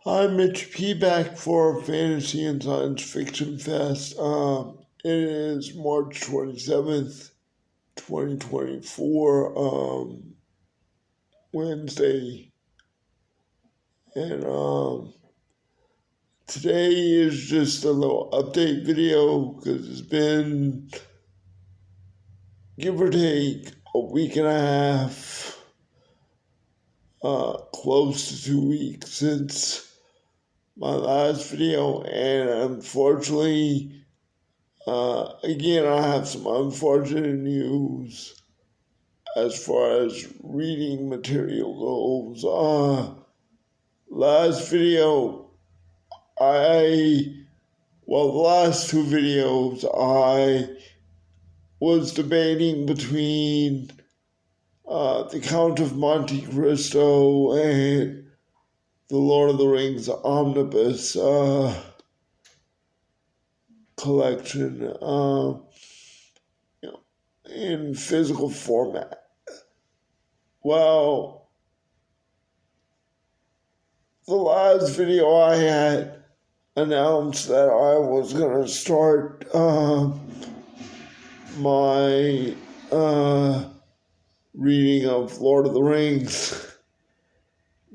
I'm Mitch P back for Fantasy and Science Fiction Fest. It is March 27th, 2024, Wednesday. And today is just a little update video because it's been, give or take, a week and a half, close to 2 weeks since my last video, and unfortunately, again, I have some unfortunate news as far as reading material goes. Last video, the last two videos, I was debating between The Count of Monte Cristo and the Lord of the Rings Omnibus collection in physical format. Well, the last video I had announced that I was going to start my reading of Lord of the Rings,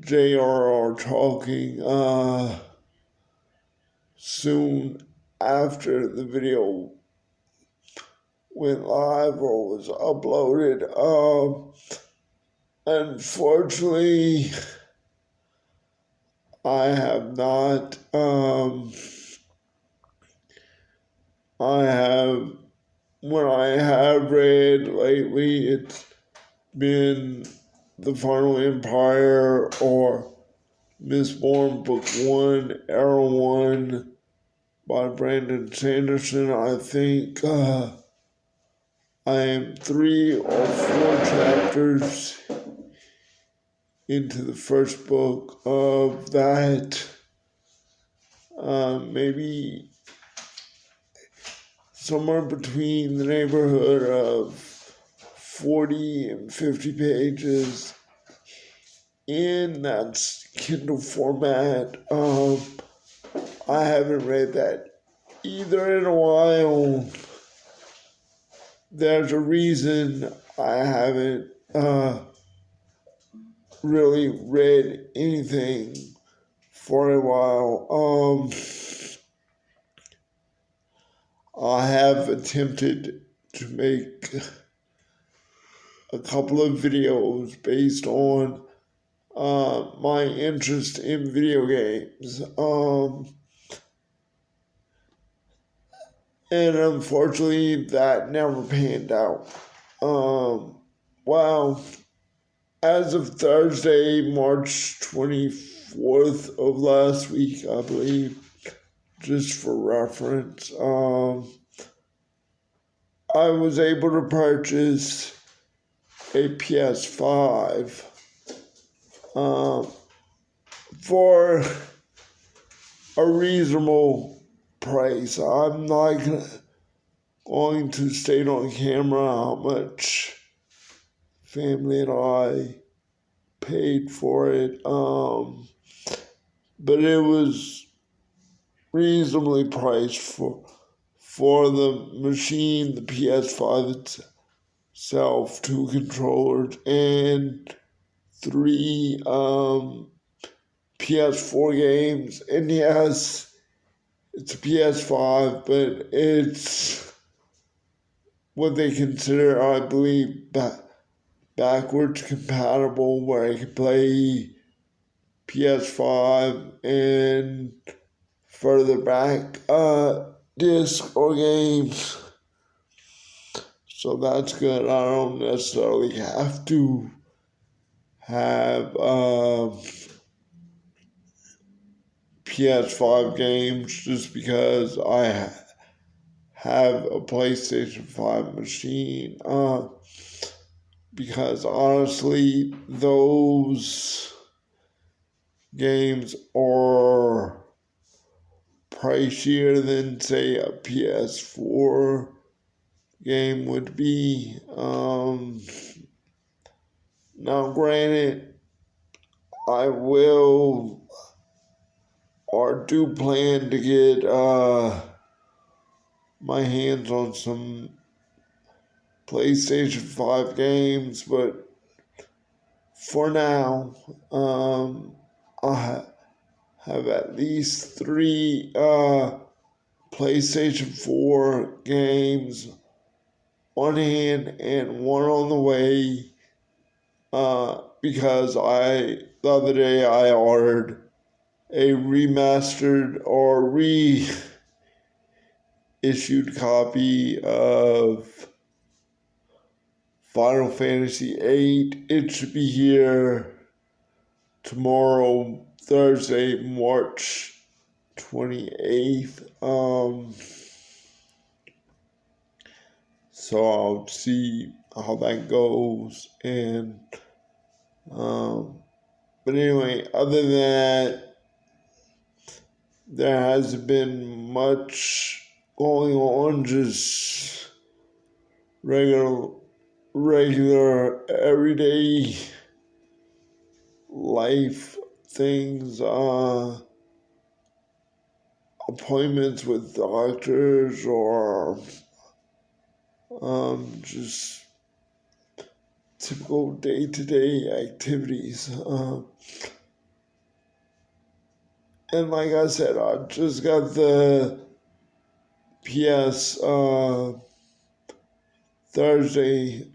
J.R.R. Tolkien, soon after the video went live or was uploaded. Unfortunately, I have not, when I have read lately, it's been The Final Empire or Mistborn Book 1, Era 1 by Brandon Sanderson. I think I am 3 or 4 chapters into the first book of that. Maybe somewhere between the neighborhood of 40 and 50 pages in that Kindle format. I haven't read that either in a while. There's a reason I haven't really read anything for a while. I have attempted to make a couple of videos based on my interest in video games. And unfortunately, that never panned out. As of Thursday, March 24th of last week, I believe, just for reference, I was able to purchase a PS5 for a reasonable price. I'm not going to state on camera how much family and I paid for it, but it was reasonably priced for the machine, the PS5 itself, 2 controllers, and 3 PS4 games. And yes, it's a PS5, but it's what they consider, I believe, backwards compatible, where I can play PS5 and further back disc or games. So that's good. I don't necessarily have to have PS5 games just because I have a PlayStation 5 machine. Because honestly, those games are pricier than, say, a PS4 game would be. Now, granted, I will or do plan to get my hands on some PlayStation 5 games, but for now, I have at least 3 PlayStation 4 games on hand and one on the way, because the other day I ordered a remastered or reissued copy of Final Fantasy VIII. It should be here tomorrow, Thursday, March 28th. So I'll see how that goes. And but anyway, other than that, there hasn't been much going on, just regular everyday life things, appointments with doctors, or just typical day-to-day activities. And like I said, I just got the PS Thursday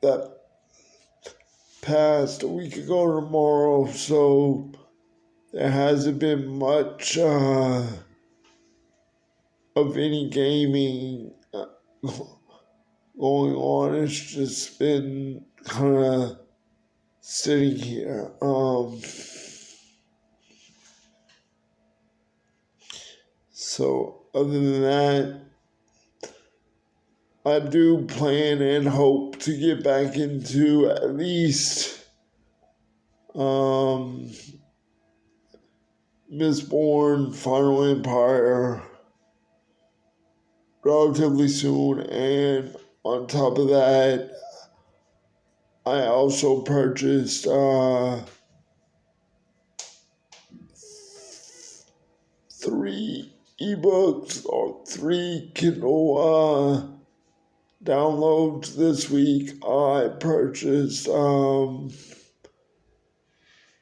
that passed a week ago tomorrow, so there hasn't been much of any gaming going on. It's just been kind of sitting here. So other than that, I do plan and hope to get back into at least Mistborn, Final Empire relatively soon, and on top of that, I also purchased 3 ebooks or 3 Kindle downloads this week. I purchased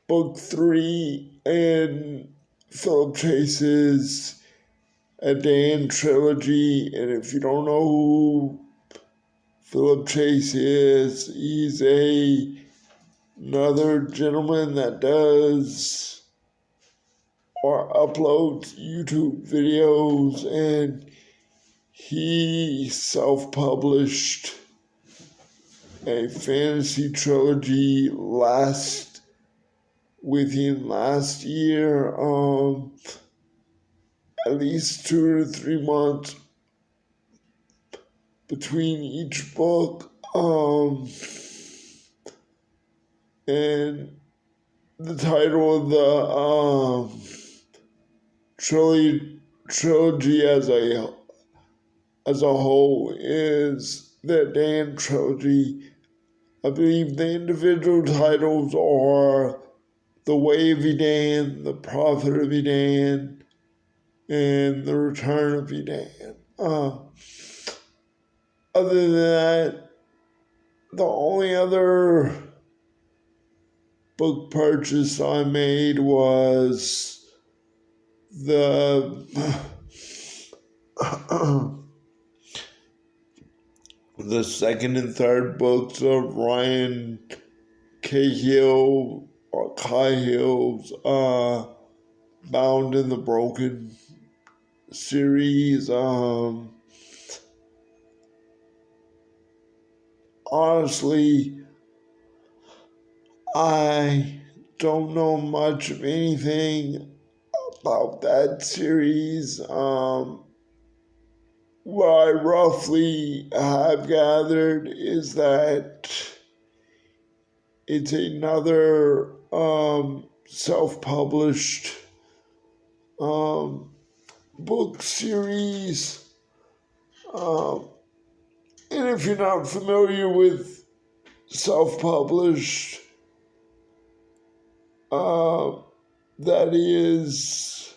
book 3 in Philip Chase's A Dan trilogy. And if you don't know who Philip Chase is, he's another gentleman that does or uploads YouTube videos, and he self-published a fantasy trilogy within last year, at least 2 to 3 months between each book, and the title of the trilogy as a whole is the Dan trilogy. I believe the individual titles are The Way of Edan, The Prophet of Edan, and The Return of Edan. Other than that, the only other book purchase I made was the second and third books of Ryan Cahill or Cahill's Bound in the Broken series. Honestly, I don't know much of anything about that series. What I roughly have gathered is that it's another self-published book series. And if you're not familiar with self-published, that is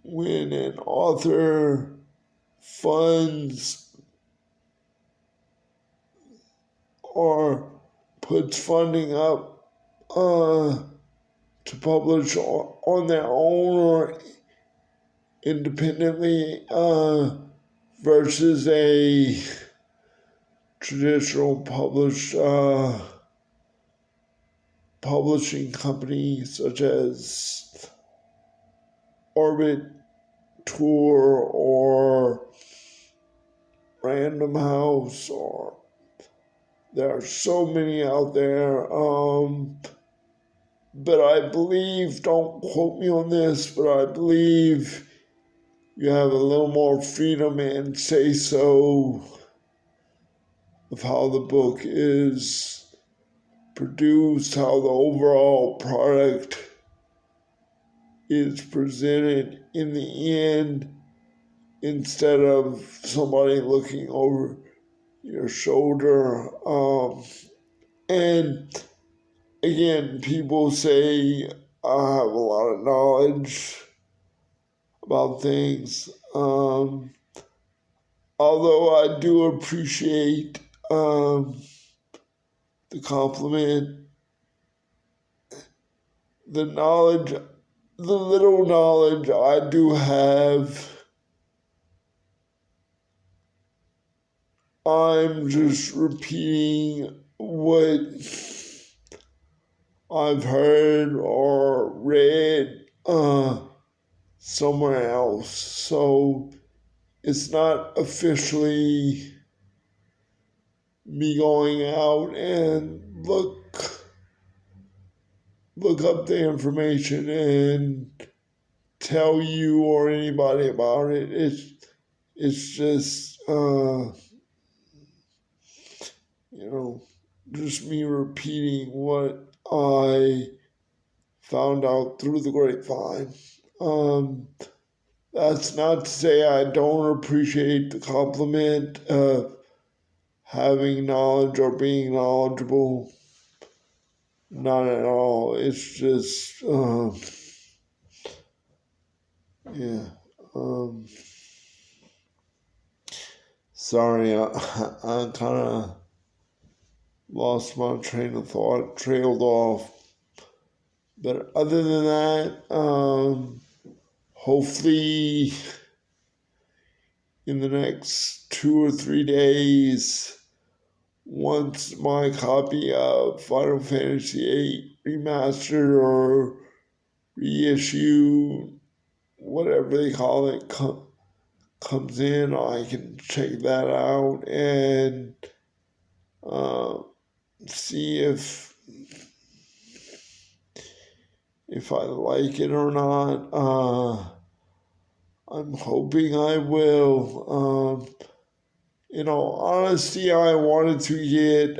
when an author funds or puts funding up to publish on their own or independently versus a traditional publishing company such as Orbit Tour or Random House, or there are so many out there. But I believe, don't quote me on this, but I believe you have a little more freedom and say so of how the book is produced, how the overall product is presented in the end, instead of somebody looking over your shoulder. And again, people say I have a lot of knowledge about things. Although I do appreciate the compliment, the knowledge, the little knowledge I do have, I'm just repeating what I've heard or read somewhere else. So it's not officially me going out and look up the information and tell you or anybody about it. It's just just me repeating what I found out through the grapevine. That's not to say I don't appreciate the compliment of having knowledge or being knowledgeable. Not at all. It's just, sorry, I kind of lost my train of thought, trailed off. But other than that, hopefully in the next 2 or 3 days, once my copy of Final Fantasy VIII Remastered or reissue, whatever they call it, comes in, I can check that out and see if I like it or not. I'm hoping I will. In all honesty, I wanted to get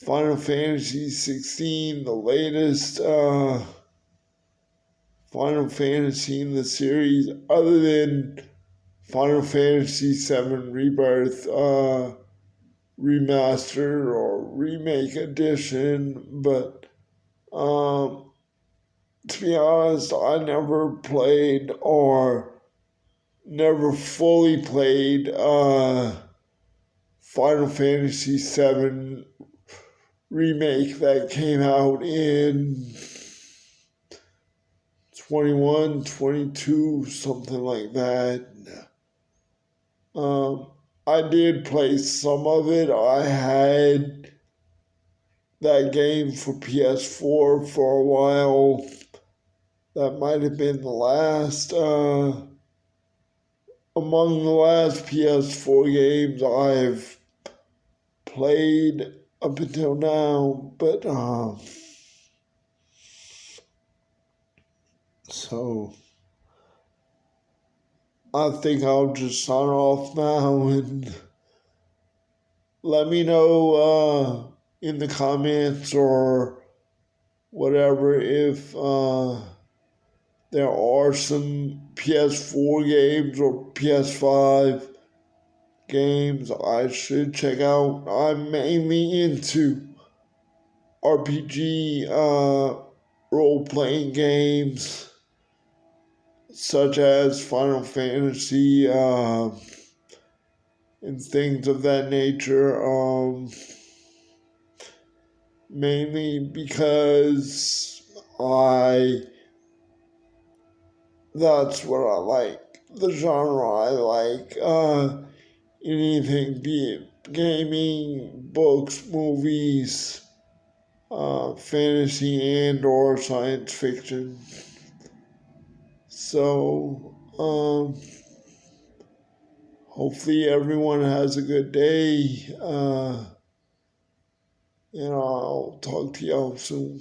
Final Fantasy 16, the latest Final Fantasy in the series, other than Final Fantasy 7 Rebirth remastered or remake edition, but to be honest, I never played or never fully played Final Fantasy 7 remake that came out in 21, 22, something like that. I did play some of it. I had that game for PS4 for a while. That might have been the last, among the last PS4 games I've played up until now. But, so I think I'll just sign off now and let me know in the comments or whatever if there are some PS4 games or PS5 games I should check out. I'm mainly into RPG role-playing games. such as Final Fantasy and things of that nature. Mainly because that's what I like. The genre I like. Anything, be it gaming, books, movies, fantasy and or science fiction. So, hopefully everyone has a good day. And I'll talk to y'all soon.